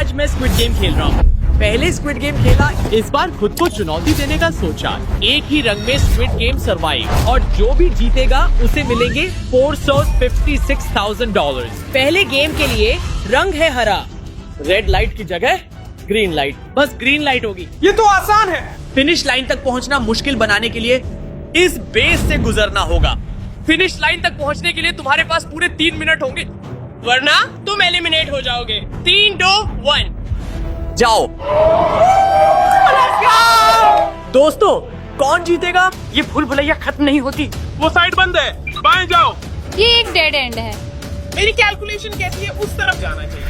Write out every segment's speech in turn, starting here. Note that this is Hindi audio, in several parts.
आज मैं स्क्विड गेम खेल रहा हूँ। पहले स्क्विड गेम खेला, इस बार खुद को चुनौती देने का सोचा। एक ही रंग में स्क्विड गेम सरवाइव और जो भी जीतेगा उसे मिलेंगे $456,000। पहले गेम के लिए रंग है हरा, रेड लाइट की जगह ग्रीन लाइट, बस ग्रीन लाइट होगी। ये तो आसान है। फिनिश लाइन तक पहुंचना मुश्किल बनाने के लिए इस बेस से गुजरना होगा। फिनिश लाइन तक पहुंचने के लिए तुम्हारे पास पूरे 3 मिनट होंगे, वरना तुम एलिमिनेट हो जाओगे। 3, 2, 1 जाओ। दोस्तों, कौन जीतेगा? ये भूल भुलैया खत्म नहीं होती। वो साइड बंद है, बाएं जाओ। ये एक डेड एंड है। मेरी कैलकुलेशन कहती है उस तरफ जाना चाहिए।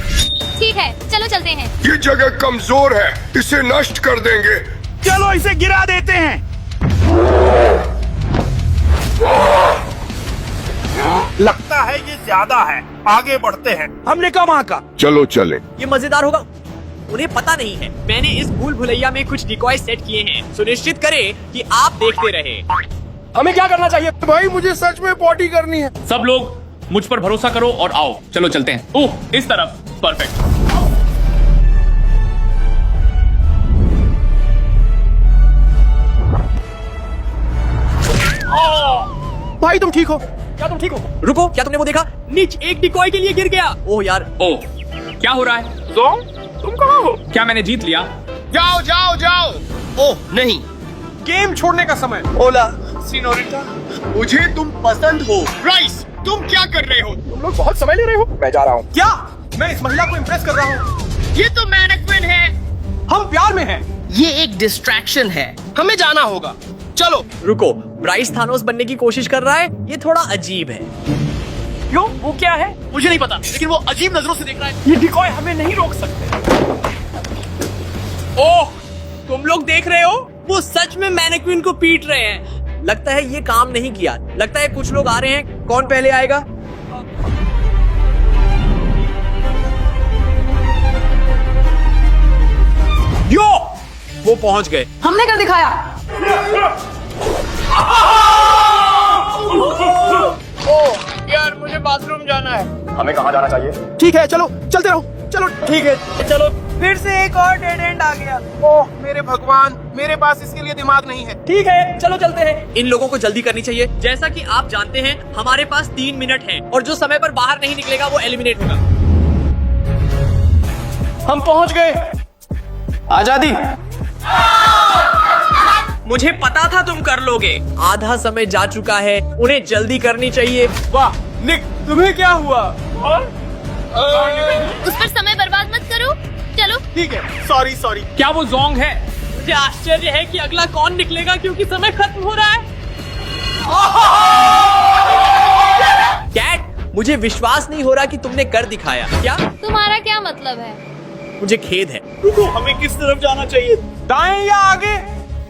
ठीक है, चलो चलते हैं। ये जगह कमजोर है, इसे नष्ट कर देंगे। चलो इसे गिरा देते हैं। लगता है ये ज्यादा है, आगे बढ़ते हैं। हमने कम आका। चलो चले। ये मजेदार होगा। उन्हें पता नहीं है मैंने इस भूल भुलैया में कुछ डिकॉय सेट किए हैं। सुनिश्चित करें कि आप देखते रहे। हमें क्या करना चाहिए? भाई मुझे सच में पॉटी करनी है। सब लोग मुझ पर भरोसा करो और आओ, चलो चलते हैं। ओह, इस तरफ। परफेक्ट। भाई तुम ठीक हो? क्या तुम ठीक हो? रुको, क्या तुमने वो देखा? नीच एक डिकॉय के लिए गिर गया। ओह यार। ओह, क्या हो रहा है? जोंग, तुम कहाँ हो? क्या मैंने जीत लिया? जाओ जाओ जाओ। ओह नहीं, गेम छोड़ने का समय। ओला सिनोरिटा, मुझे तुम पसंद हो। राइस, तुम क्या कर रहे हो? तुम लोग बहुत समय ले रहे हो। मैं जा रहा हूँ। क्या? मैं इस महिला को इम्प्रेस कर रहा हूँ। ये तो मैनेक्विन है। हम प्यार में हैं। ये एक डिस्ट्रैक्शन है, हमें जाना होगा। चलो। रुको, ब्राइस थानोस बनने की कोशिश कर रहा है। ये थोड़ा अजीब है। क्यों? वो क्या है? मुझे नहीं पता, लेकिन वो अजीब नजरों से देख रहा है। ये डिकॉय हमें नहीं रोक सकते। ओह, तुम लोग देख रहे हो? वो सच में मैनेक्विन को पीट रहे हैं। लगता है ये काम नहीं किया। लगता है कुछ लोग आ रहे हैं। कौन पहले आएगा? यो, वो पहुंच गए। हमने कर दिखाया। यार मुझे बाथरूम जाना है। हमें कहाँ जाना चाहिए? ठीक है, चलो चलते रहो। चलो ठीक है, चलो। फिर से एक और डेड एंड आ गया। ओह मेरे भगवान, मेरे पास इसके लिए दिमाग नहीं है। ठीक है, चलो चलते हैं। इन लोगों को जल्दी करनी चाहिए। जैसा कि आप जानते हैं, हमारे पास 3 मिनट हैं और जो समय पर बाहर नहीं निकलेगा वो एलिमिनेट होगा। हम पहुंच गए। आजादी। मुझे पता था तुम कर लोगे। आधा समय जा चुका है, उन्हें जल्दी करनी चाहिए। वाह निक, तुम्हें क्या हुआ? उस पर समय बर्बाद मत करो। चलो। ठीक है, सॉरी सॉरी। क्या वो जोंग है? मुझे आश्चर्य है कि अगला कौन निकलेगा, क्योंकि समय खत्म हो रहा है। कैट, मुझे विश्वास नहीं हो रहा कि तुमने कर दिखाया। क्या? तुम्हारा क्या मतलब है? मुझे खेद है। रुको, हमें किस तरफ जाना चाहिए? दाएं या आगे?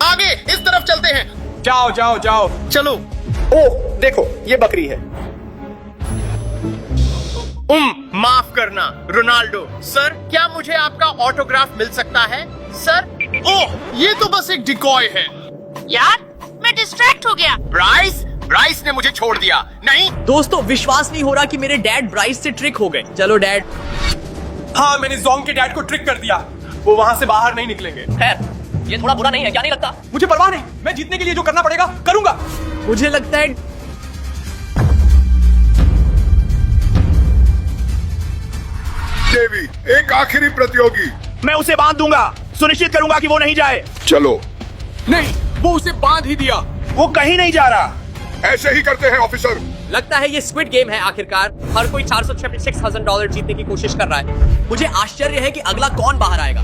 आगे, इस तरफ चलते हैं। जाओ जाओ जाओ। चलो। ओह देखो, ये बकरी है। माफ करना रोनाल्डो। सर, क्या मुझे आपका ऑटोग्राफ मिल सकता है? सर। ओह, ये तो बस एक डिकॉय है। यार, मैं डिस्ट्रैक्ट हो गया। ब्राइस ने मुझे छोड़ दिया। नहीं दोस्तों, विश्वास नहीं हो रहा कि मेरे डैड ब्राइस से ट्रिक हो गए। चलो डैड। हाँ, मैंने जोंग के डैड को ट्रिक कर दिया। वो वहाँ से बाहर नहीं निकलेंगे। खैर, ये थोड़ा बुरा नहीं है, क्या नहीं लगता? मुझे परवाह नहीं, मैं जीतने के लिए जो करना पड़ेगा करूंगा। मुझे लगता है देवी, एक आखिरी प्रतियोगी। मैं उसे बांध दूंगा, सुनिश्चित करूंगा कि वो नहीं जाए। चलो। नहीं, वो उसे बांध ही दिया। वो कहीं नहीं जा रहा। ऐसे ही करते हैं ऑफिसर। लगता है ये स्क्विड गेम है। आखिरकार हर कोई $456,000 जीतने की कोशिश कर रहा है। मुझे आश्चर्य है कि अगला कौन बाहर आएगा,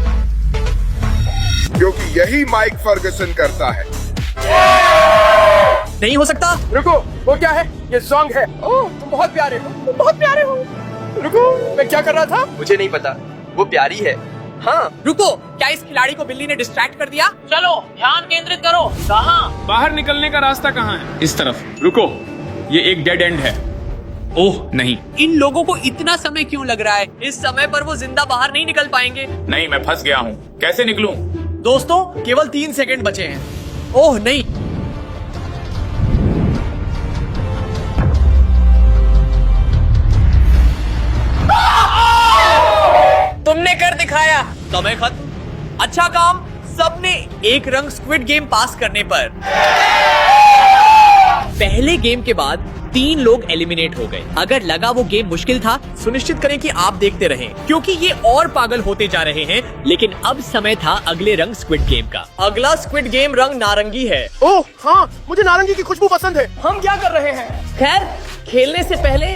क्योंकि यही माइक फर्गसन करता है। नहीं हो सकता। रुको, वो क्या है? ये जोंग है। ओह, तुम बहुत प्यारे हो, तुम बहुत प्यारे हो। रुको, मैं क्या कर रहा था? मुझे नहीं पता, वो प्यारी है। हाँ, रुको, क्या इस खिलाड़ी को बिल्ली ने डिस्ट्रैक्ट कर दिया? चलो, ध्यान केंद्रित करो। कहाँ? बाहर निकलने का रास्ता कहाँ है? इस तरफ। रुको, ये एक डेड एंड है। ओह नहीं, इन लोगों को इतना समय क्यों लग रहा है? इस समय पर वो जिंदा बाहर नहीं निकल पाएंगे। नहीं, मैं फंस गया हूँ। कैसे निकलूं? दोस्तों, केवल 3 सेकंड बचे हैं। ओह नहीं, तुमने कर दिखाया। समय खत्म। अच्छा काम सबने एक रंग स्क्विड गेम पास करने पर। पहले गेम के बाद 3 लोग एलिमिनेट हो गए। अगर लगा वो गेम मुश्किल था, सुनिश्चित करें कि आप देखते रहें, क्योंकि ये और पागल होते जा रहे हैं। लेकिन अब समय था अगले रंग स्क्विड गेम का। अगला स्क्विड गेम रंग नारंगी है। ओह हाँ, मुझे नारंगी की खुशबू पसंद है। हम क्या कर रहे हैं? खैर, खेलने से पहले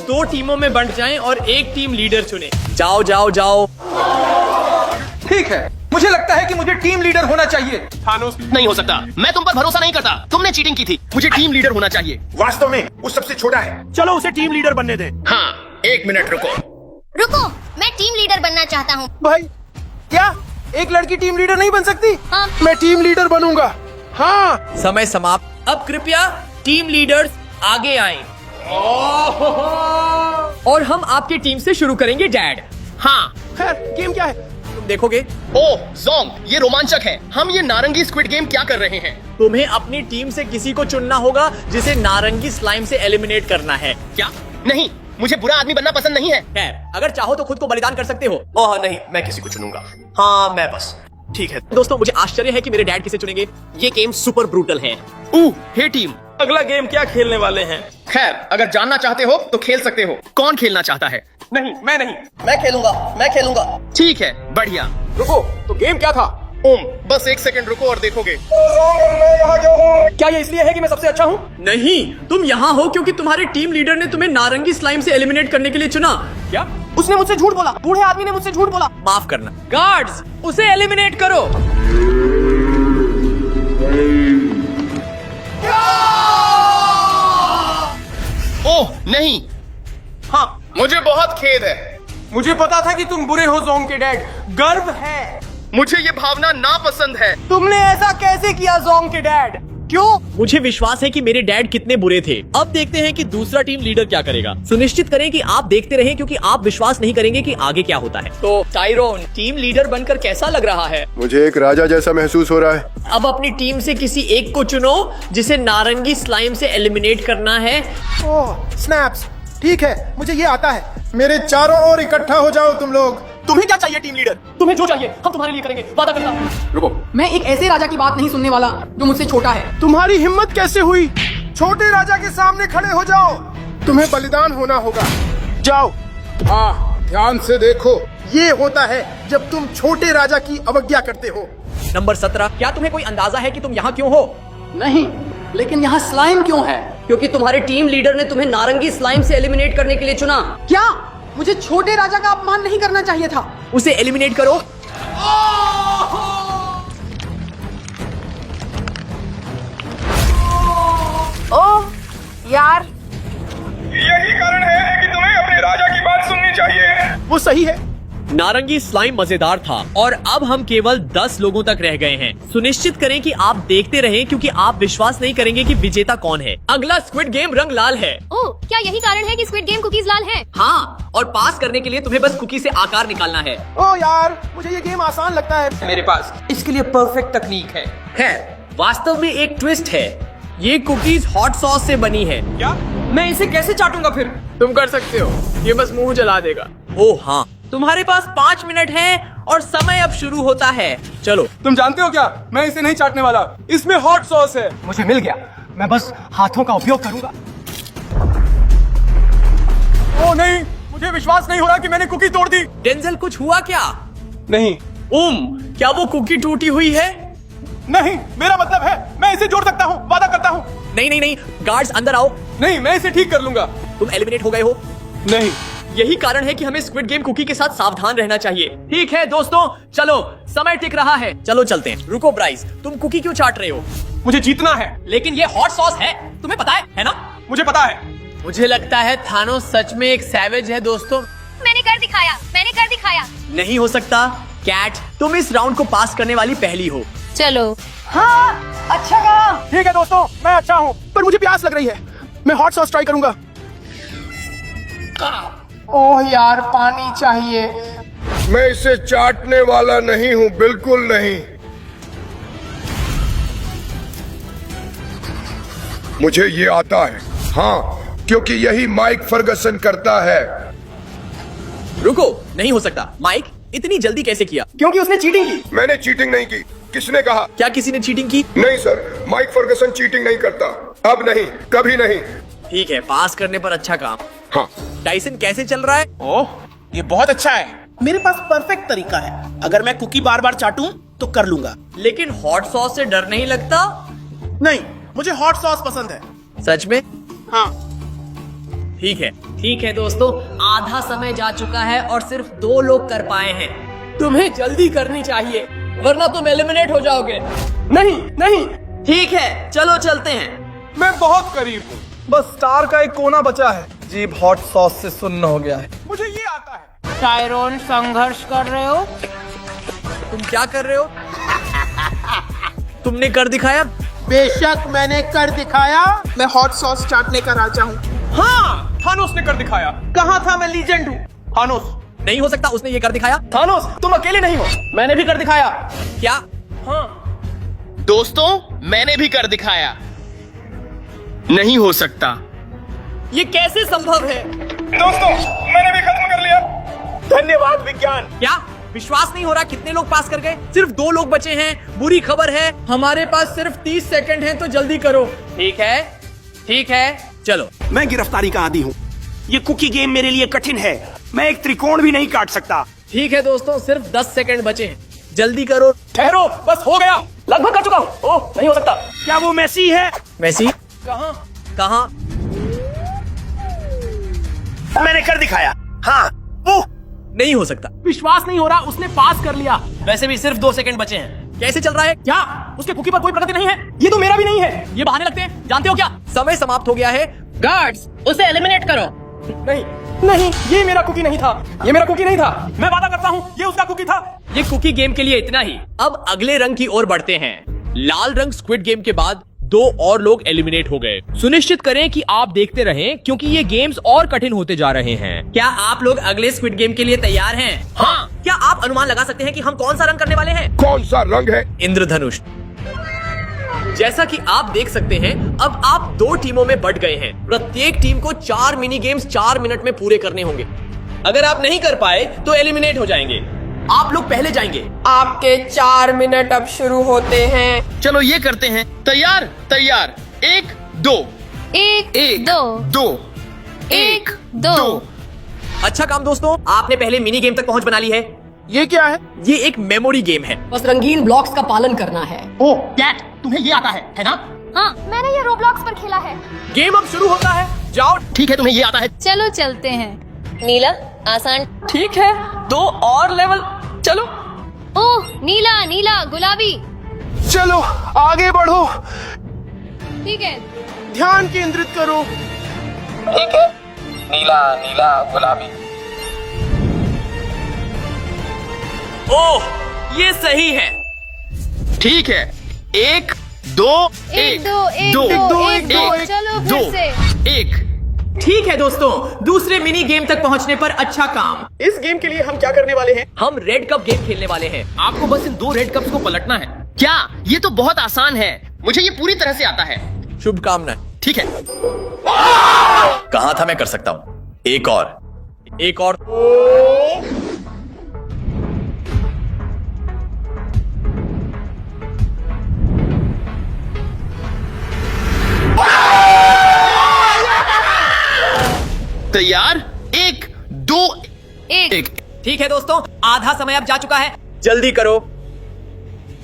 2 टीमों में बंट जाएं और एक टीम लीडर चुने। जाओ जाओ जाओ। ठीक है, मुझे लगता है कि मुझे टीम लीडर होना चाहिए। थानोस, नहीं हो सकता। मैं तुम पर भरोसा नहीं करता। तुमने चीटिंग की थी। मुझे टीम लीडर होना चाहिए। वास्तव में वो सबसे छोटा है। चलो उसे टीम लीडर बनने दें। हाँ, 1 मिनट रुको। रुको, मैं टीम लीडर बनना चाहता हूँ। भाई, क्या एक लड़की टीम लीडर नहीं बन सकती? हाँ। मैं टीम लीडर बनूंगा। हाँ। समय समाप्त। अब कृपया टीम लीडर्स आगे आएं। और हम आपकी टीम से शुरू करेंगे डैड। हाँ। खैर, गेम क्या है? तुम देखोगे। ओह जोंग, ये रोमांचक है। हम ये नारंगी स्क्विड गेम क्या कर रहे हैं? तुम्हें अपनी टीम से किसी को चुनना होगा जिसे नारंगी स्लाइम से एलिमिनेट करना है। क्या? नहीं, मुझे बुरा आदमी बनना पसंद नहीं है। खैर, अगर चाहो तो खुद को बलिदान कर सकते हो। ओह नहीं, मैं किसी को चुनूंगा। हाँ, मैं बस। ठीक है। दोस्तों, मुझे आश्चर्य है कि मेरे डैड किसे चुनेंगे। ये गेम सुपर ब्रूटल है। हे टीम, अगला गेम क्या खेलने वाले हैं? खैर, अगर जानना चाहते हो तो खेल सकते हो। कौन खेलना चाहता है? नहीं, मैं नहीं। मैं खेलूंगा। ठीक है, बढ़िया। रुको, तो गेम क्या था? बस 1 सेकंड रुको और देखोगे। क्या ये इसलिए है कि मैं सबसे अच्छा हूँ? नहीं, तुम यहाँ हो क्योंकि तुम्हारे टीम लीडर ने तुम्हें नारंगी स्लाइम से एलिमिनेट करने के लिए चुना। क्या? उसने मुझसे झूठ बोला। बूढ़े आदमी ने मुझसे झूठ बोला। माफ करना। गार्ड्स, उसे एलिमिनेट करो। ओह नहीं। हाँ, मुझे बहुत खेद है। मुझे पता था कि तुम बुरे हो जोंग के डैड। गर्व है। मुझे ये भावना नापसंद है। तुमने ऐसा कैसे किया जोंग के डैड? क्यों? मुझे विश्वास है कि मेरे डैड कितने बुरे थे। अब देखते हैं कि दूसरा टीम लीडर क्या करेगा। सुनिश्चित करें कि आप देखते रहें, क्योंकि आप विश्वास नहीं करेंगे कि आगे क्या होता है। तो टायरोन, टीम लीडर बनकर कैसा लग रहा है? मुझे एक राजा जैसा महसूस हो रहा है। अब अपनी टीम से किसी एक को चुनो जिसे नारंगी स्लाइम से एलिमिनेट करना है। ओह, स्नैप्स। ठीक है, मुझे ये आता है। मेरे चारों ओर इकट्ठा हो जाओ तुम लोग। तुम्हें क्या चाहिए टीम लीडर? तुम्हें जो चाहिए हम तुम्हारे लिए करेंगे, वादा करता। रुको, मैं एक ऐसे राजा की बात नहीं सुनने वाला जो मुझसे छोटा है। तुम्हारी हिम्मत कैसे हुई? छोटे राजा के सामने खड़े हो जाओ। तुम्हें बलिदान होना होगा। जाओ। हाँ, ध्यान से देखो। ये होता है जब तुम छोटे राजा की अवज्ञा करते हो। नंबर 17, क्या तुम्हें कोई अंदाजा है कि तुम यहाँ क्यों हो? नहीं, लेकिन यहाँ स्लाइम क्यों है? क्योंकि तुम्हारे टीम लीडर ने तुम्हें नारंगी स्लाइम से एलिमिनेट करने के लिए चुना। क्या? मुझे छोटे राजा का अपमान नहीं करना चाहिए था। उसे एलिमिनेट करो। ओह यार, यही कारण है कि तुम्हें अपने राजा की बात सुननी चाहिए। वो सही है। नारंगी स्लाइम मजेदार था और अब हम केवल 10 लोगों तक रह गए हैं। सुनिश्चित करें कि आप देखते रहें, क्योंकि आप विश्वास नहीं करेंगे कि विजेता कौन है। अगला स्क्विड गेम रंग लाल है। ओह, क्या यही कारण है कि स्क्विड गेम कुकीज लाल है? हाँ, और पास करने के लिए तुम्हें बस कुकी से आकार निकालना है। ओ यार, मुझे ये गेम आसान लगता है। मेरे पास इसके लिए परफेक्ट तकनीक है। खैर, वास्तव में एक ट्विस्ट है। ये कुकीज हॉट सॉस से बनी है। क्या? मैं इसे कैसे चाटूंगा फिर? तुम कर सकते हो, ये बस मुंह जला देगा। ओह हाँ, तुम्हारे पास 5 मिनट है और समय अब शुरू होता है। चलो। तुम जानते हो क्या, मैं इसे नहीं चाटने वाला। इसमें हॉट सॉस है। मुझे मिल गया, मैं बस हाथों का उपयोग करूंगा। ओ नहीं, मुझे विश्वास नहीं हो रहा कि मैंने कुकी तोड़ दी। डेंजल, कुछ हुआ क्या? नहीं। क्या वो कुकी टूटी हुई है? नहीं, मेरा मतलब है मैं इसे जोड़ सकता हूँ, वादा करता हूँ। नहीं नहीं नहीं, गार्ड्स अंदर आओ। नहीं, मैं इसे ठीक कर लूंगा। तुम एलिमिनेट हो गए हो। नहीं। यही कारण है कि हमें स्क्विड गेम कुकी के साथ सावधान रहना चाहिए। ठीक है दोस्तों, चलो, समय टिक रहा है। चलो चलते हैं। रुको ब्राइस, तुम कुकी क्यों चाट रहे हो? मुझे जीतना है। लेकिन ये हॉट सॉस है, तुम्हें पता है ना? मुझे पता है। मुझे लगता है थानोस सच में एक सैवेज है दोस्तों। मैंने कर दिखाया। नहीं हो सकता। कैट, तुम इस राउंड को पास करने वाली पहली हो। चलो। हाँ, अच्छा कहा। ठीक है दोस्तों, मैं अच्छा हूँ, पर मुझे प्यास लग रही है। मैं हॉट सॉस ट्राई करूंगा। ओह यार, पानी चाहिए। मैं इसे चाटने वाला नहीं हूँ, बिल्कुल नहीं। मुझे ये आता है। हाँ, क्योंकि यही माइक फर्गसन करता है। रुको, नहीं हो सकता। माइक, इतनी जल्दी कैसे किया? क्योंकि उसने चीटिंग की। मैंने चीटिंग नहीं की। किसने कहा? क्या किसी ने चीटिंग की? नहीं सर, माइक फर्गसन चीटिंग नहीं करता। अब नहीं, कभी नहीं। ठीक है, पास करने पर अच्छा काम। हाँ, टाइसन कैसे चल रहा है? ओह, ये बहुत अच्छा है। मेरे पास परफेक्ट तरीका है। अगर मैं कुकी बार बार चाटूं तो कर लूंगा। लेकिन हॉट सॉस से डर नहीं लगता? नहीं, मुझे हॉट सॉस पसंद है। सच में? हाँ। ठीक है दोस्तों, आधा समय जा चुका है और सिर्फ 2 लोग कर पाए हैं। तुम्हें जल्दी करनी चाहिए, वरना तुम एलिमिनेट हो जाओगे। नहीं नहीं, ठीक है, चलो चलते हैं। मैं बहुत करीब हूँ, बस स्टार का एक कोना बचा है। जीभ हॉट सॉस से सुन्न हो गया है। मुझे ये आता है। टायरोन संघर्ष कर रहे हो? तुम क्या कर रहे हो? तुमने कर दिखाया? बेशक मैंने कर दिखाया। मैं हॉट सॉस चाटने का राजा हूँ। हाँ, थानोस ने कर दिखाया। कहाँ था? मैं लीजेंड हूँ। थानोस। नहीं हो सकता, उसने ये कर दिखाया। थानोस, तुम अकेले नहीं हो, मैंने भी कर दिखाया। क्या? हाँ, दोस्तों, मैंने भी कर दिखाया। नहीं हो सकता। ये कैसे संभव है? दोस्तों, मैंने भी खत्म कर लिया। धन्यवाद विज्ञान। क्या विश्वास नहीं हो रहा? कितने लोग पास कर गए? सिर्फ 2 लोग बचे हैं। बुरी खबर है, हमारे पास सिर्फ 30 सेकंड हैं, तो जल्दी करो। ठीक है, चलो। मैं गिरफ्तारी का आदी हूँ। ये कुकी गेम मेरे लिए कठिन है। मैं एक त्रिकोण भी नहीं काट सकता। ठीक है दोस्तों, सिर्फ 10 सेकंड बचे हैं, जल्दी करो। ठहरो, बस हो गया, लगभग कर चुका हूँ। ओह, नहीं हो सकता। क्या वो मैसी है? मैसी? कहाँ? मैंने कर दिखाया। हाँ, वो नहीं हो सकता। विश्वास नहीं हो रहा, उसने पास कर लिया। वैसे भी सिर्फ 2 सेकंड बचे हैं। कैसे चल रहा है? क्या उसके कुकी पर कोई प्रगति नहीं है? ये तो मेरा भी नहीं है। ये बहाने लगते हैं, जानते हो क्या? समय समाप्त हो गया है। गार्ड्स, उसे एलिमिनेट करो। नहीं, ये मेरा कुकी नहीं था। ये मेरा कुकी नहीं था। मैं वादा करता हूँ, ये उसका कुकी था। ये कुकी गेम के लिए इतना ही। अब अगले रंग की ओर बढ़ते हैं। लाल रंग स्क्विड गेम के बाद 2 और लोग एलिमिनेट हो गए। सुनिश्चित करें कि आप देखते रहें, क्योंकि ये गेम्स और कठिन होते जा रहे हैं। क्या आप लोग अगले स्क्विड गेम के लिए तैयार हैं? हाँ। क्या आप अनुमान लगा सकते हैं कि हम कौन सा रंग करने वाले हैं? कौन सा रंग है? इंद्रधनुष। जैसा कि आप देख सकते हैं, अब आप 2 टीमों में बंट गए हैं। प्रत्येक टीम को 4 मिनी गेम्स 4 मिनट में पूरे करने होंगे। अगर आप नहीं कर पाए तो एलिमिनेट हो जाएंगे। आप लोग पहले जाएंगे। आपके 4 मिनट अब शुरू होते हैं। चलो ये करते हैं। तैयार? 1 2 1 2 1 2। अच्छा काम दोस्तों, आपने पहले मिनी गेम तक पहुंच बना ली है। ये क्या है? ये एक मेमोरी गेम है। बस रंगीन ब्लॉक्स का पालन करना है। ओह, कैट, तुम्हें ये आता है ना? हाँ, मैंने ये रोब्लॉक्स पर खेला है। गेम अब शुरू होता है। जाओ। ठीक है, तुम्हें ये आता है। चलो चलते हैं। नीला, आसान। ठीक है, 2 और लेवल। चलो। ओह, नीला नीला गुलाबी। चलो आगे बढ़ो, ठीक है। ध्यान केंद्रित करो। ओह, ये सही है। ठीक है। 1 2 1 1 2 1 2। चलो फिर से। 1। ठीक है दोस्तों, दूसरे मिनी गेम तक पहुंचने पर अच्छा काम। इस गेम के लिए हम क्या करने वाले हैं? हम रेड कप गेम खेलने वाले हैं। आपको बस इन 2 रेड कप्स को पलटना है। क्या? ये तो बहुत आसान है। मुझे ये पूरी तरह से आता है। शुभकामनाएं। ठीक है। कहा था मैं कर सकता हूँ। एक और। तैयार? 1 2 1। ठीक है दोस्तों, आधा समय अब जा चुका है, जल्दी करो।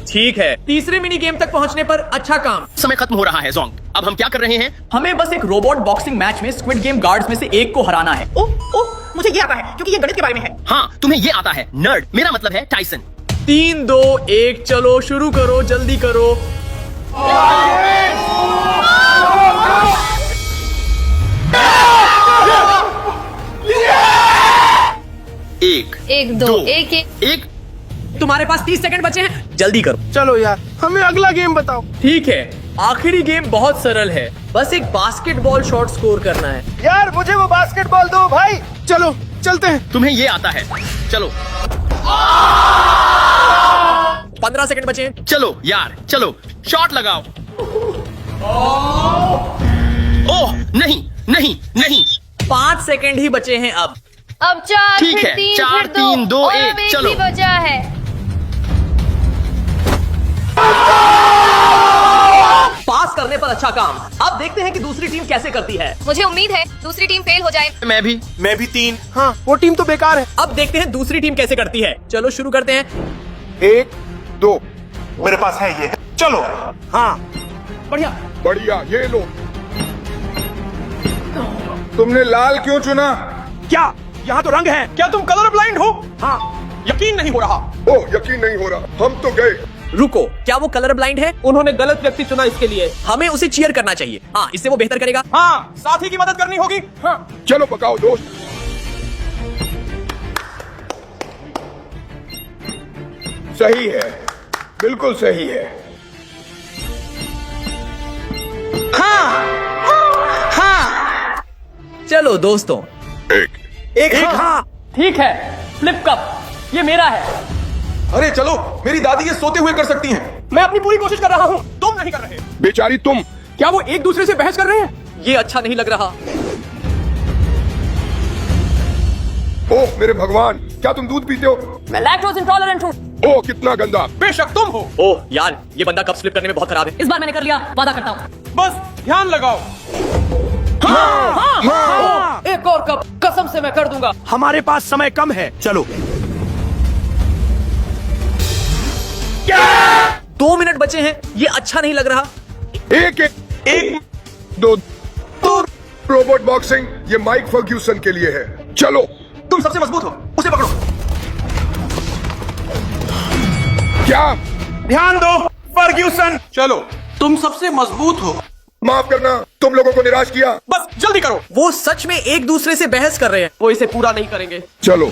ठीक है, तीसरे मिनी गेम तक पहुंचने पर अच्छा काम। समय खत्म हो रहा है जोंग। अब हम क्या कर रहे हैं? हमें बस एक रोबोट बॉक्सिंग मैच में स्क्विड गेम गार्ड्स में से एक को हराना है। ओह, मुझे ये आता है, क्योंकि ये गणित के बारे में है। हाँ, तुम्हें ये आता है। नर्ड, मेरा मतलब है टाइसन। 3 2 1, चलो शुरू करो, जल्दी करो। 1 2 1 1। तुम्हारे पास 30 सेकंड बचे हैं, जल्दी करो। चलो यार, हमें अगला गेम बताओ। ठीक है, आखिरी गेम बहुत सरल है, बस एक बास्केटबॉल शॉट स्कोर करना है। यार मुझे वो बास्केटबॉल दो भाई। चलो चलते हैं। तुम्हें ये आता है। चलो 15 सेकंड बचे हैं। चलो यार, चलो शॉट लगाओ। ओह नहीं नहीं नहीं। 5 सेकंड ही बचे हैं अब। अब 4 ठीक फिर है, 3 4, फिर 2 3, 2, और 1, अब एक चलो। ही बचा है। पास करने पर अच्छा काम। अब देखते हैं कि दूसरी टीम कैसे करती है। मुझे उम्मीद है दूसरी टीम फेल हो जाए। मैं भी। मैं भी 3। हाँ, वो टीम तो बेकार है। अब देखते हैं दूसरी टीम कैसे करती है। चलो शुरू करते हैं। 1 2 मेरे पास है ये। चलो। हाँ, बढ़िया। बढ़िया, ये लो। तुमने लाल क्यों चुना? क्या यहाँ तो रंग है? क्या तुम कलर ब्लाइंड हो? हाँ, यकीन नहीं हो रहा। ओह, यकीन नहीं हो रहा। हम तो गए। रुको, क्या वो कलर ब्लाइंड है? उन्होंने गलत व्यक्ति चुना इसके लिए। हमें उसे चीयर करना चाहिए। हाँ, इससे वो बेहतर करेगा। हाँ, साथी की मदद करनी होगी। हाँ। चलो पकाओ दोस्त। सही है, बिल्कुल सही है। चलो दोस्तों, एक हाँ। ठीक है, फ्लिप कप ये मेरा है। अरे चलो, मेरी दादी ये सोते हुए कर सकती हैं। मैं अपनी पूरी कोशिश कर रहा हूँ, तुम नहीं कर रहे। बेचारी तुम। क्या वो एक दूसरे से बहस कर रहे हैं? ये अच्छा नहीं लग रहा। ओह मेरे भगवान, क्या तुम दूध पीते हो? मैं लैक्टोज इंटॉलरेंट हूँ। ओह कितना गंदा। बेशक तुम हो। ओह यार, ये बंदा कप स्लिप करने में बहुत खराब है। इस बार मैंने कर लिया, वादा करता हूँ। बस ध्यान लगाओ। हाँ। एक और कप, कसम से मैं कर दूंगा। हमारे पास समय कम है। चलो। 2 मिनट बचे हैं। ये अच्छा नहीं लग रहा। एक दो रोबोट बॉक्सिंग, ये माइक फर्ग्यूसन के लिए है। चलो। तुम सबसे मजबूत हो, उसे पकड़ो। क्या? ध्यान दो, फर्ग्यूसन। चलो, तुम सबसे मजबूत हो। माफ करना, तुम लोगों को निराश किया। बस जल्दी करो। वो सच में एक दूसरे से बहस कर रहे हैं। वो इसे पूरा नहीं करेंगे। चलो।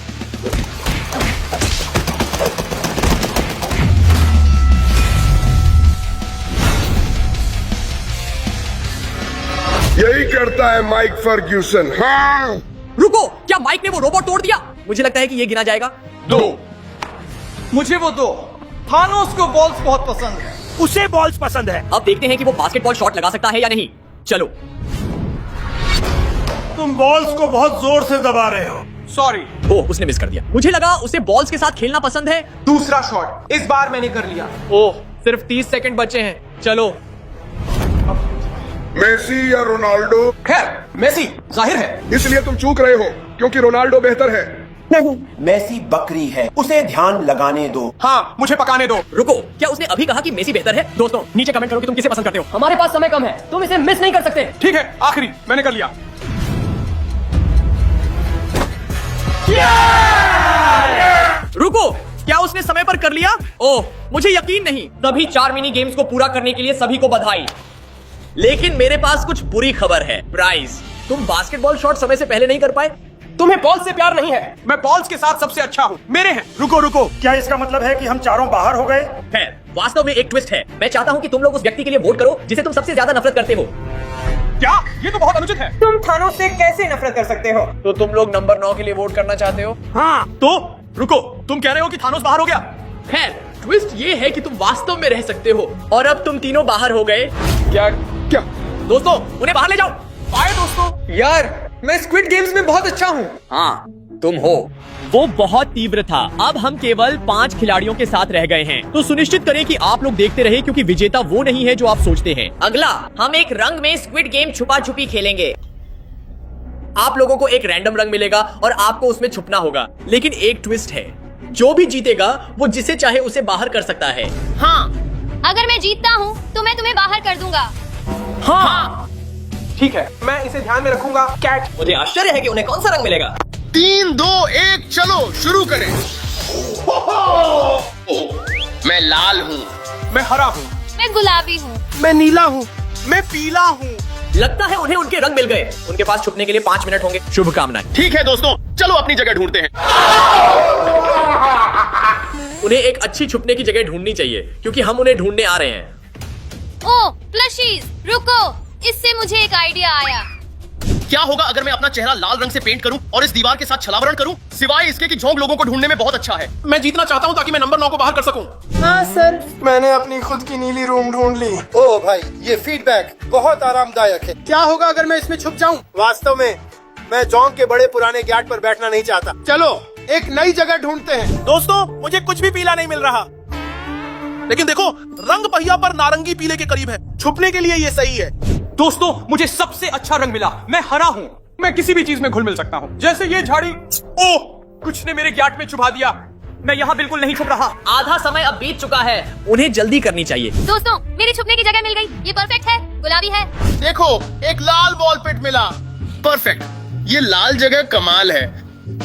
यही करता है माइक फर्ग्यूसन। हाँ। रुको, क्या माइक ने वो रोबोट तोड़ दिया? मुझे लगता है कि ये गिना जाएगा। 2। मुझे वो दो। थानोस को बॉल्स बहुत पसंद है। उसे बॉल्स पसंद है। अब देखते हैं कि वो बास्केटबॉल शॉट लगा सकता है या नहीं। चलो। तुम बॉल्स को बहुत जोर से दबा रहे हो। सॉरी। ओह, उसने मिस कर दिया। मुझे लगा उसे बॉल्स के साथ खेलना पसंद है। दूसरा शॉट इस बार मैंने कर लिया। ओह, सिर्फ 30 सेकंड बचे हैं। चलो। मेसी या रोनाल्डो? खैर, मेसी जाहिर है। इसलिए तुम चूक रहे हो, क्योंकि रोनाल्डो बेहतर है। नहीं, मेसी बकरी है, उसे ध्यान लगाने दो। हाँ, मुझे पकाने दो। रुको, क्या उसने अभी कहा कि मेसी बेहतर है? दोस्तों, नीचे कमेंट करो कि तुम किसे पसंद करते हो। हमारे पास समय कम है, तुम इसे मिस नहीं कर सकते। ठीक है, आखिरी मैंने कर लिया। रुको, क्या उसने समय पर कर लिया? ओह, मुझे यकीन नहीं। सभी 4 मिनी गेम्स को पूरा करने के लिए सभी को बधाई। लेकिन मेरे पास कुछ बुरी खबर है। प्राइज, तुम बास्केटबॉल शॉट समय से पहले नहीं कर पाए। तुम्हें बॉल्स से प्यार नहीं है। मैं बॉल्स के साथ सबसे अच्छा हूँ, मेरे हैं। रुको रुको, क्या इसका मतलब है कि हम चारों बाहर हो गए? खैर, वास्तव में एक ट्विस्ट है। मैं चाहता हूँ कि तुम लोग उस व्यक्ति के लिए वोट करो जिसे तुम सबसे ज्यादा नफरत करते हो। क्या? ये तो बहुत अनुचित है। तुम थानोस से कैसे नफरत कर सकते हो? तो तुम लोग नंबर 9 के लिए वोट करना चाहते हो? हाँ। तो रुको, तुम कह रहे हो कि थानोस बाहर हो गया? खैर, ट्विस्ट ये है कि तुम वास्तव में रह सकते हो और अब तुम तीनों बाहर हो गए। क्या? दोस्तों, उन्हें बाहर ले जाओ। बाय दोस्तों। यार, मैं स्क्विड गेम्स में बहुत अच्छा हूँ। हाँ, तुम हो। वो बहुत तीव्र था। अब हम केवल 5 खिलाड़ियों के साथ रह गए हैं, तो सुनिश्चित करें कि आप लोग देखते रहे, क्योंकि विजेता वो नहीं है जो आप सोचते हैं। अगला, हम एक रंग में स्क्विड गेम छुपा छुपी खेलेंगे। आप लोगों को एक रैंडम रंग मिलेगा और आपको उसमें छुपना होगा। लेकिन एक ट्विस्ट है, जो भी जीतेगा वो जिसे चाहे उसे बाहर कर सकता है। हाँ, अगर मैं जीतता हूँ तो मैं तुम्हें बाहर कर दूंगा। हाँ, ठीक है, मैं इसे ध्यान में रखूंगा। कैट, मुझे आश्चर्य है कि उन्हें कौन सा रंग मिलेगा। 3, 2, 1, चलो शुरू करें। मैं लाल हूँ। मैं हरा हूँ। मैं गुलाबी हूँ। मैं नीला हूँ। मैं पीला हूँ। लगता है उन्हें उनके रंग मिल गए। उनके पास छुपने के लिए 5 मिनट होंगे। शुभकामनाएं। ठीक है दोस्तों, चलो अपनी जगह ढूंढते हैं। उन्हें एक अच्छी छुपने की जगह ढूंढनी चाहिए, क्योंकि हम उन्हें ढूंढने आ रहे हैं। ओ प्लशीज, रुको, इससे मुझे एक आइडिया आया। क्या होगा अगर मैं अपना चेहरा लाल रंग से पेंट करूं और इस दीवार के साथ छलावरण करूं? सिवाय इसके कि झोंक लोगों को ढूंढने में बहुत अच्छा है। मैं जीतना चाहता हूँ ताकि मैं नंबर 9 को बाहर कर सकूं। हाँ सर, मैंने अपनी खुद की नीली रूम ढूंढ ली। ओ भाई, ये फीडबैक बहुत आरामदायक है। क्या होगा अगर मैं इसमें छुप जाऊं? वास्तव में मैं जोंग के बड़े पुराने गेट पर बैठना नहीं चाहता। चलो एक नई जगह ढूंढते हैं। दोस्तों मुझे कुछ भी पीला नहीं मिल रहा, लेकिन देखो रंग पहिया पर नारंगी पीले के करीब है। छुपने के लिए ये सही है। दोस्तों मुझे सबसे अच्छा रंग मिला। मैं हरा हूँ, मैं किसी भी चीज में घुल मिल सकता हूँ। जैसे ये झाड़ी। ओह, कुछ ने मेरे गेट में छुपा दिया। मैं यहाँ बिल्कुल नहीं छुप रहा। आधा समय अब बीत चुका है, उन्हें जल्दी करनी चाहिए। दोस्तों मेरी छुपने की जगह मिल गई। ये परफेक्ट है, गुलाबी है। देखो एक लाल बॉल पिट मिला। परफेक्ट, ये लाल जगह कमाल है।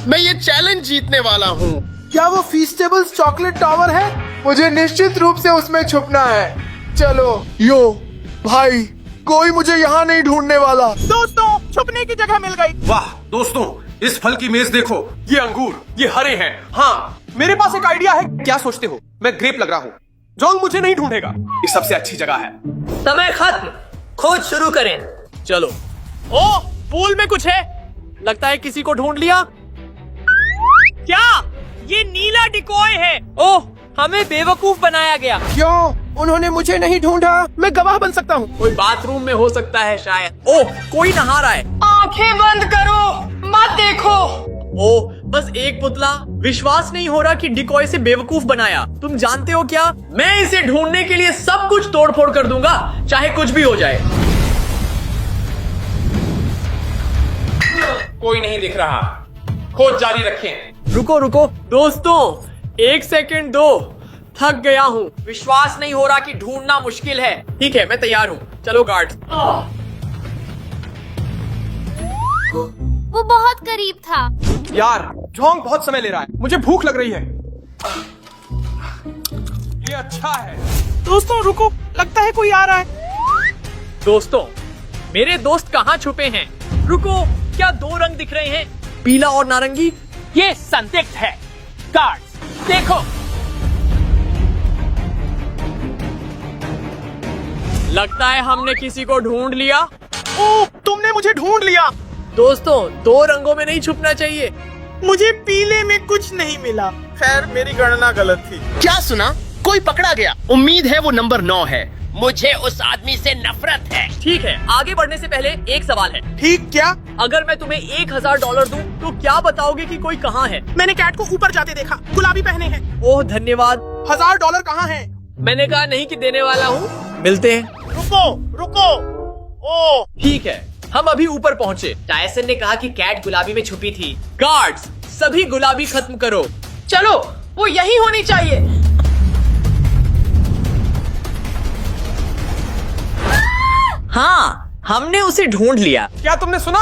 मैं ये चैलेंज जीतने वाला हूँ। क्या वो फीस्टेबल्स चॉकलेट टावर है? मुझे निश्चित रूप से उसमें छुपना है। चलो यो भाई, कोई मुझे यहाँ नहीं ढूंढने वाला। दोस्तों छुपने की जगह मिल गई। वाह दोस्तों, इस फल की मेज देखो। ये अंगूर, ये हरे हैं। हाँ, मेरे पास एक आइडिया है। क्या सोचते हो? मैं ग्रेप लग रहा हूँ। जोंग मुझे नहीं ढूंढेगा। ये सबसे अच्छी जगह है। समय खत्म, खोज शुरू करें। चलो। ओ, पूल में कुछ है। लगता है किसी को ढूंढ लिया। क्या ये नीला डिकॉय है? ओह, हमें बेवकूफ बनाया गया। क्यों? उन्होंने मुझे नहीं ढूंढा। मैं गवाह बन सकता हूँ। कोई बाथरूम में हो सकता है शायद। ओह, कोई नहा रहा है। आंखें बंद करो, मत देखो। ओह, बस एक पुतला। विश्वास नहीं हो रहा कि डिकॉय से बेवकूफ बनाया। तुम जानते हो क्या, मैं इसे ढूंढने के लिए सब कुछ तोड़फोड़ कर दूंगा, चाहे कुछ भी हो जाए। कोई नहीं दिख रहा। खोज जारी रखें। रुको रुको दोस्तों, एक सेकंड दो। थक गया हूँ। विश्वास नहीं हो रहा कि ढूंढना मुश्किल है। ठीक है, मैं तैयार हूँ। चलो गार्ड। वो बहुत करीब था। यार, जोंग बहुत समय ले रहा है। मुझे भूख लग रही है। ये अच्छा है। दोस्तों रुको, लगता है कोई आ रहा है। दोस्तों, मेरे दोस्त कहाँ छुपे हैं? रुको, क्या दो रंग दिख रहे हैं, पीला और नारंगी? ये संदिग्ध है। गार्ड्स देखो। लगता है हमने किसी को ढूंढ लिया। ओह, तुमने मुझे ढूंढ लिया। दोस्तों, दो रंगों में नहीं छुपना चाहिए। मुझे पीले में कुछ नहीं मिला। खैर मेरी गणना गलत थी। क्या सुना? कोई पकड़ा गया। उम्मीद है वो नंबर 9 है। मुझे उस आदमी से नफरत है। ठीक है, आगे बढ़ने से पहले एक सवाल है। ठीक क्या? अगर मैं तुम्हें $1000 दूं, तो क्या बताओगे कि कोई कहाँ है? मैंने कैट को ऊपर जाते देखा, गुलाबी पहने हैं। ओह धन्यवाद। $1000 कहाँ है? मैंने कहा नहीं कि देने वाला हूँ। मिलते हैं। रुको रुको। ओह, ठीक है, हम अभी ऊपर पहुँचे। टायसन ने कहा कि कैट गुलाबी में छुपी थी। गार्ड्स, सभी गुलाबी खत्म करो। चलो, वो यही होनी चाहिए। हाँ, हमने उसे ढूंढ लिया। क्या तुमने सुना?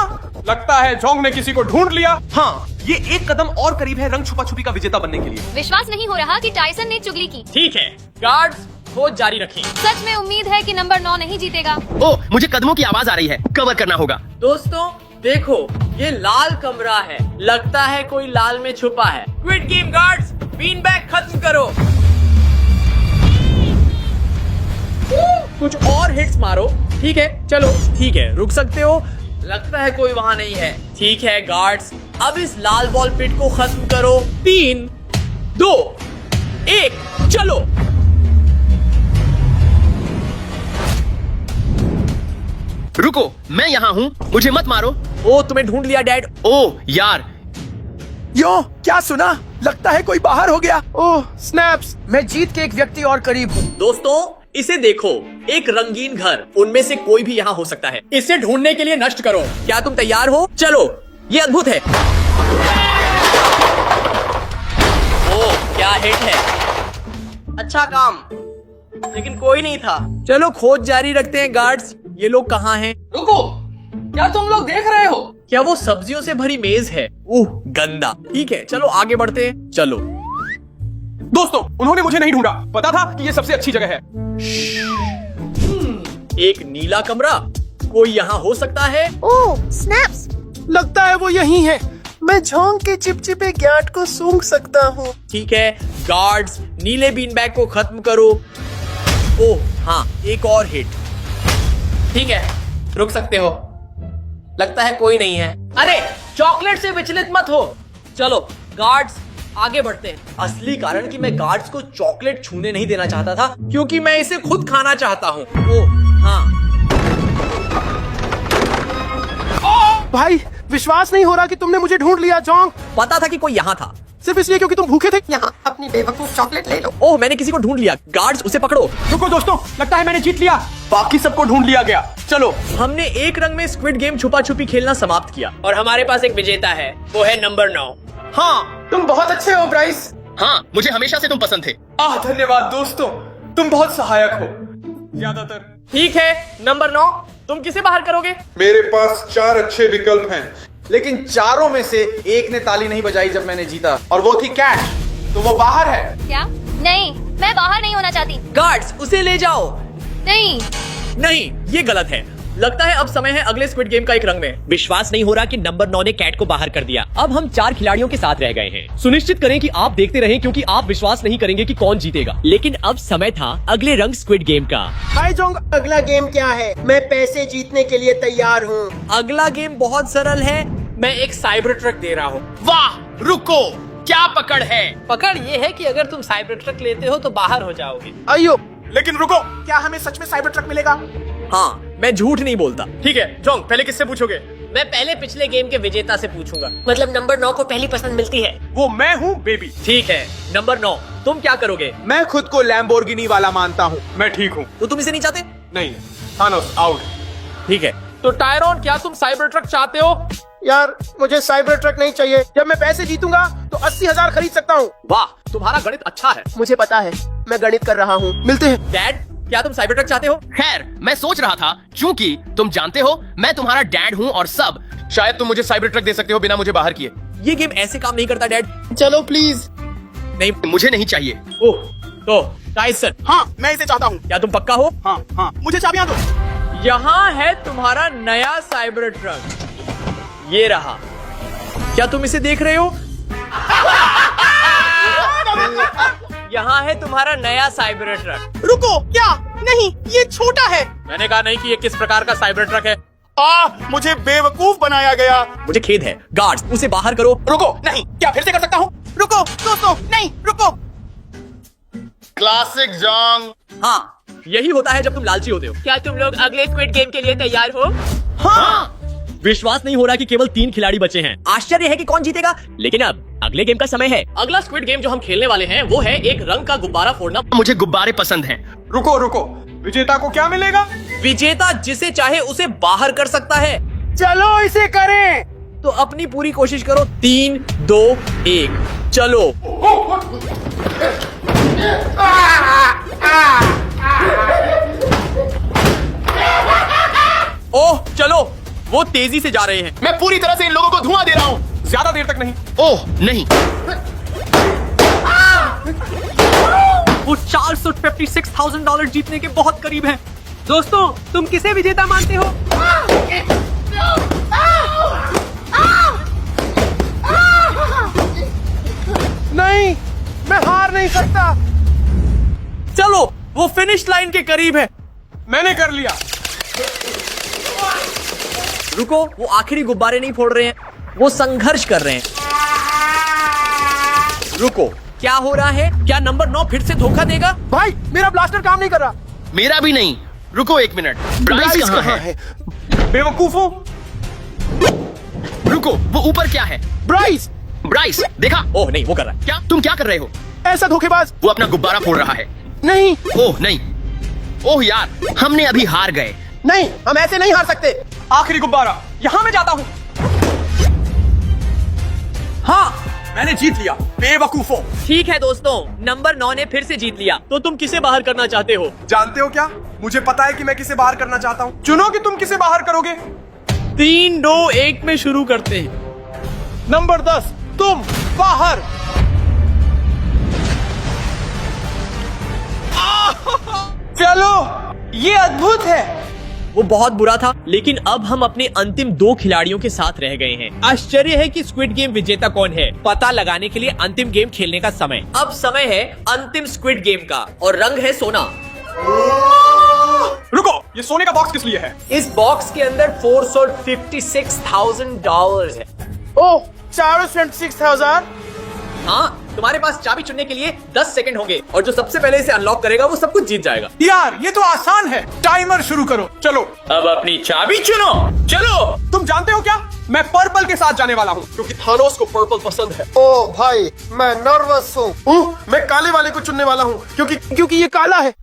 लगता है जोंग ने किसी को ढूंढ लिया। हाँ, ये एक कदम और करीब है रंग छुपा छुपी का विजेता बनने के लिए। विश्वास नहीं हो रहा कि टायसन ने चुगली की। ठीक है, गार्ड्स खोज जारी रखें। सच में उम्मीद है कि नंबर 9 नहीं जीतेगा। ओह, मुझे कदमों की आवाज आ रही है। कवर करना होगा। दोस्तों देखो, ये लाल कमरा है। लगता है कोई लाल में छुपा है। Quit game guards, bean bag खत्म करो। कुछ और हिट्स मारो। ठीक है, चलो ठीक है, रुक सकते हो। लगता है कोई वहां नहीं है। ठीक है गार्ड्स, अब इस लाल बॉल पिट को खत्म करो। 3, 2, 1, चलो। रुको, मैं यहाँ हूँ, मुझे मत मारो। ओ, तुम्हें ढूंढ लिया डैड। ओह यार, यो, क्या सुना? लगता है कोई बाहर हो गया। ओह स्नैप्स, मैं जीत के एक व्यक्ति और करीब हूँ। दोस्तों इसे देखो, एक रंगीन घर। उनमें से कोई भी यहाँ हो सकता है। इसे ढूंढने के लिए नष्ट करो। क्या तुम तैयार हो? चलो, ये अद्भुत है। ओह, क्या हिट है। अच्छा काम, लेकिन कोई नहीं था। चलो खोज जारी रखते हैं गार्ड्स। ये लोग कहाँ हैं? रुको, क्या तुम लोग देख रहे हो? क्या वो सब्जियों से भरी मेज है? गंदा। ठीक है, चलो आगे बढ़ते हैं। चलो दोस्तों, उन्होंने मुझे नहीं ढूंढा। पता था कि ये सबसे अच्छी जगह है। एक नीला कमरा। कोई यहाँ हो सकता है? ओह स्नैप्स, लगता है वो यही है। मैं झोंक के चिपचिपे गैट को सूंघ सकता हूँ। ठीक है गार्ड्स, नीले बीन बैग को खत्म करो। ओह हाँ, एक और हिट। ठीक है, रुक सकते हो। लगता है कोई नहीं है। अरे, चॉकलेट से विचलित मत हो। चलो गार्ड्स, आगे बढ़ते हैं। असली कारण कि मैं गार्ड्स को चॉकलेट छूने नहीं देना चाहता था, क्योंकि मैं इसे खुद खाना चाहता हूँ। ओह हाँ। भाई, विश्वास नहीं हो रहा कि तुमने मुझे ढूंढ लिया जोंग। पता था कि कोई यहाँ था। सिर्फ इसलिए क्योंकि तुम भूखे थे। यहाँ अपनी बेवकूफ चॉकलेट ले लो। ओह, मैंने किसी को ढूंढ लिया। गार्ड्स, उसे पकड़ो। रुको दोस्तों, लगता है मैंने जीत लिया। बाकी सबको ढूंढ लिया गया। चलो। हमने एक रंग में स्क्विड गेम छुपा छुपी खेलना समाप्त किया और हमारे पास एक विजेता है, वो है नंबर 9। हाँ, तुम बहुत अच्छे हो ब्राइस। हाँ, मुझे हमेशा से तुम पसंद थे। धन्यवाद दोस्तों, तुम बहुत सहायक हो। ज्यादातर। ठीक है, नंबर 9, तुम किसे बाहर करोगे? मेरे पास 4 अच्छे विकल्प हैं, लेकिन चारों में से एक ने ताली नहीं बजाई जब मैंने जीता, और वो थी कैट। तो वो बाहर है। क्या? नहीं, मैं बाहर नहीं होना चाहती। गार्ड्स, उसे ले जाओ। नहीं। नहीं, ये गलत है। लगता है अब समय है अगले स्क्विड गेम का एक रंग में। विश्वास नहीं हो रहा कि नंबर 9 ने कैट को बाहर कर दिया। अब हम 4 खिलाड़ियों के साथ रह गए हैं। सुनिश्चित करें कि आप देखते रहें, क्योंकि आप विश्वास नहीं करेंगे कि कौन जीतेगा। लेकिन अब समय था अगले रंग स्क्विड गेम का। हाय जोंग, अगला गेम क्या है? मैं पैसे जीतने के लिए तैयार हूँ। अगला गेम बहुत सरल है। मैं एक साइबर ट्रक दे रहा हूँ। वाह, रुको, क्या पकड़ है? पकड़ ये है कि अगर तुम साइबर ट्रक लेते हो तो बाहर हो जाओगे। आइयो। लेकिन रुको, क्या हमें सच में साइबर ट्रक मिलेगा? हाँ, मैं झूठ नहीं बोलता। ठीक है जोंग, पहले किससे पूछोगे? मैं पहले पिछले गेम के विजेता से पूछूंगा। मतलब नंबर 9 को पहली पसंद मिलती है। वो मैं हूँ बेबी। ठीक है, नंबर 9, तुम क्या करोगे? मैं खुद को लैम्बोर्गिनी वाला मानता हूँ। मैं ठीक हूँ। तो तुम इसे नहीं चाहते? नहीं, थानोस आउट। ठीक है। तो टायरॉन, क्या तुम साइबर ट्रक चाहते हो? यार, मुझे साइबर ट्रक नहीं चाहिए। जब मैं पैसे जीतूंगा तो 80,000 खरीद सकता हूँ। वाह, तुम्हारा गणित अच्छा है। मुझे पता है, मैं गणित कर रहा हूँ। मिलते हैं। डैड, क्या तुम साइबर ट्रक चाहते हो? खैर, मैं सोच रहा था, क्योंकि तुम जानते हो मैं तुम्हारा डैड हूँ और सब, शायद तुम मुझे साइबर ट्रक दे सकते हो बिना मुझे बाहर किए। ये गेम ऐसे काम नहीं करता डैड। चलो प्लीज। नहीं, मुझे नहीं चाहिए। ओह, तो टाइसन, हाँ, मैं इसे चाहता हूँ। क्या तुम पक्का हो? हाँ हाँ, मुझे चाबियां दो। यहाँ है तुम्हारा नया साइबर ट्रक। ये रहा। क्या तुम इसे देख रहे हो? यहाँ है तुम्हारा नया साइबर ट्रक। रुको, क्या? नहीं, ये छोटा है। मैंने कहा नहीं कि ये किस प्रकार का साइबर ट्रक है। मुझे बेवकूफ बनाया गया। मुझे खेद है। गार्ड्स, उसे बाहर करो। रुको, नहीं, क्या फिर से कर सकता हूँ? रुको दोस्तों, नहीं, रुको। Classic Jong. हाँ, यही होता है जब तुम लालची होते हो। क्या तुम लोग अगले स्क्विड गेम के लिए तैयार हो? हाँ। विश्वास नहीं हो रहा कि केवल 3 खिलाड़ी बचे हैं। आश्चर्य है कि कौन जीतेगा। लेकिन अब अगले गेम का समय है। अगला स्क्विड गेम जो हम खेलने वाले हैं वो है एक रंग का गुब्बारा फोड़ना। मुझे गुब्बारे पसंद हैं। रुको रुको, विजेता को क्या मिलेगा? विजेता जिसे चाहे उसे बाहर कर सकता है। चलो इसे करें। तो अपनी पूरी कोशिश करो। 3, 2, 1, चलो। ओह, चलो, वो तेजी से जा रहे हैं। मैं पूरी तरह से इन लोगों को धुआं दे रहा हूँ। ज्यादा देर तक नहीं। ओह नहीं। वो $456,000 जीतने के बहुत करीब हैं। दोस्तों, तुम किसे विजेता मानते हो? नहीं, मैं हार नहीं सकता। चलो, वो फिनिश लाइन के करीब है। मैंने कर लिया। रुको, वो आखिरी गुब्बारे नहीं फोड़ रहे हैं, वो संघर्ष कर रहे हैं। रुको, क्या हो रहा है? क्या नंबर 9 फिर से धोखा देगा? भाई, मेरा ब्लास्टर काम नहीं कर रहा। मेरा भी नहीं। रुको 1 मिनट। ब्राइस कहाँ है? बेवकूफों। रुको, वो ऊपर क्या है? ब्राइस। ब्राइस, देखा? ओह नहीं, वो कर रहा है। क्या तुम क्या कर रहे हो? ऐसा धोखेबाज। वो अपना गुब्बारा फोड़ रहा है। नहीं ओह नहीं। ओह यार, हमने अभी हार गए। नहीं, हम ऐसे नहीं हार सकते। आखिरी गुब्बारा, यहाँ मैं जाता हूँ। हाँ, मैंने जीत लिया। बेवकूफों। ठीक है दोस्तों, नंबर 9 ने फिर से जीत लिया। तो तुम किसे बाहर करना चाहते हो? जानते हो क्या, मुझे पता है कि मैं किसे बाहर करना चाहता हूँ। चुनो कि तुम किसे बाहर करोगे। 3, 2, 1 में शुरू करते हैं। नंबर 10, तुम बाहर। चलो, ये अद्भुत है। वो बहुत बुरा था, लेकिन अब हम अपने अंतिम 2 खिलाड़ियों के साथ रह गए हैं। आश्चर्य है कि स्क्विड गेम विजेता कौन है। पता लगाने के लिए अंतिम गेम खेलने का समय। अब समय है अंतिम स्क्विड गेम का और रंग है सोना। रुको, ये सोने का बॉक्स किस लिए है? इस बॉक्स के अंदर $456,000 है। ओह, 456,000। हाँ, तुम्हारे पास चाबी चुनने के लिए 10 सेकंड होंगे और जो सबसे पहले इसे अनलॉक करेगा वो सब कुछ जीत जाएगा। यार, ये तो आसान है। टाइमर शुरू करो। चलो, अब अपनी चाबी चुनो। चलो। तुम जानते हो क्या, मैं पर्पल के साथ जाने वाला हूँ क्योंकि थानोस को पर्पल पसंद है। ओ भाई, मैं नर्वस हूँ। मैं काले वाले को चुनने वाला हूँ क्योंकि ये काला है।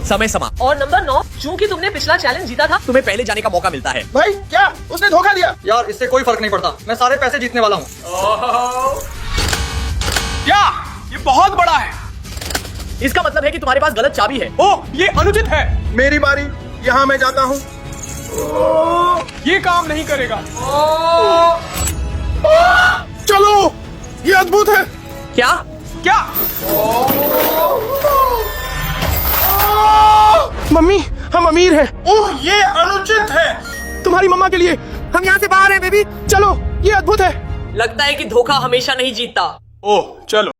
समय समाप्त। और नंबर 9, चूंकि तुमने पिछला चैलेंज जीता था, तुम्हें पहले जाने का मौका मिलता है। भाई क्या उसने धोखा दिया? यार इससे कोई फर्क नहीं पड़ता, मैं सारे पैसे जीतने वाला हूँ। क्या ये बहुत बड़ा है? इसका मतलब है कि तुम्हारे पास गलत चाबी है। ओह ये अनुचित है। मेरी बारी, यहाँ मैं जाता हूँ। ये काम नहीं करेगा। चलो, ये अद्भुत है। क्या? क्या? मम्मी, हम अमीर हैं। ओह ये अनुचित है। तुम्हारी मम्मा के लिए हम यहाँ से बाहर हैं बेबी। चलो, ये अद्भुत है। लगता है कि धोखा हमेशा नहीं जीतता। ओह चलो।